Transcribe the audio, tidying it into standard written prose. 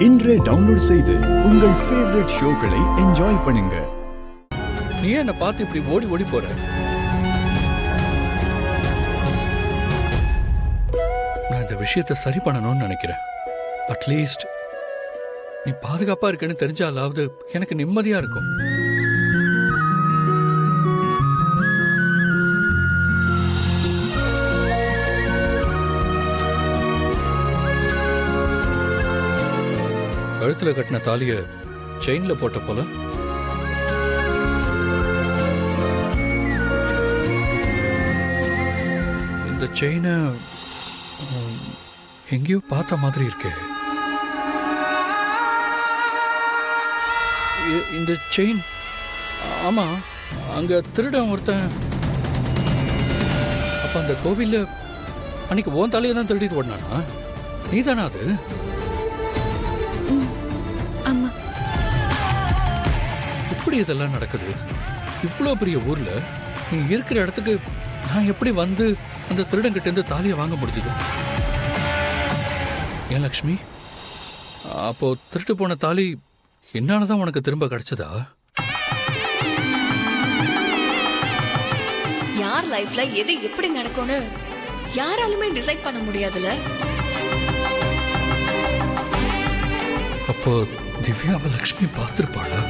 இன்றே டவுன்லோட் செய்து உங்கள் ஃபேவரட் ஷோக்களை என்ஜாய் பண்ணுங்க. நீ என்ன பார்த்து இப்படி ஓடி ஓடி போற? நான் இந்த விஷயத்தை சரி பண்ணணும்னு நினைக்கிறேன். அட்லீஸ்ட் நீ பாதுகாப்பா இருக்கன்னு தெரிஞ்சாலாவது எனக்கு நிம்மதியா இருக்கும். கழுத்துல கட்டின தாலிய செயின்ல போட்ட போல இந்த செயினை எங்கேயோ பார்த்த மாதிரி இருக்கே. இந்த செயின், ஆமா, அங்க திருடன் ஒருத்தன் அப்ப அந்த கோவில்ல அன்னைக்கு ஓன் தாலியை தான் திருடிட்டு ஓடினானா? நீதானா அது? எப்படி இதெல்லாம் நடக்குது? இவ்வளோ பெரிய ஊர்ல நீ இருக்கிற இடத்துக்கு நான் எப்படி வந்து அந்த திருடங்கிட்ட இருந்து தாலியை வாங்க முடிஞ்சது? ஏன் லக்ஷ்மி, அப்போ திருட்டு போன தாலி என்னாலதான் உனக்கு திரும்ப கிடைச்சதா? யார் லைஃப்ல எது எப்படி நடக்கும்னு யாராலுமே டிசைட் பண்ண முடியாதுல. அப்போ திவ்யாவை லக்ஷ்மி பார்த்திருப்பாளா?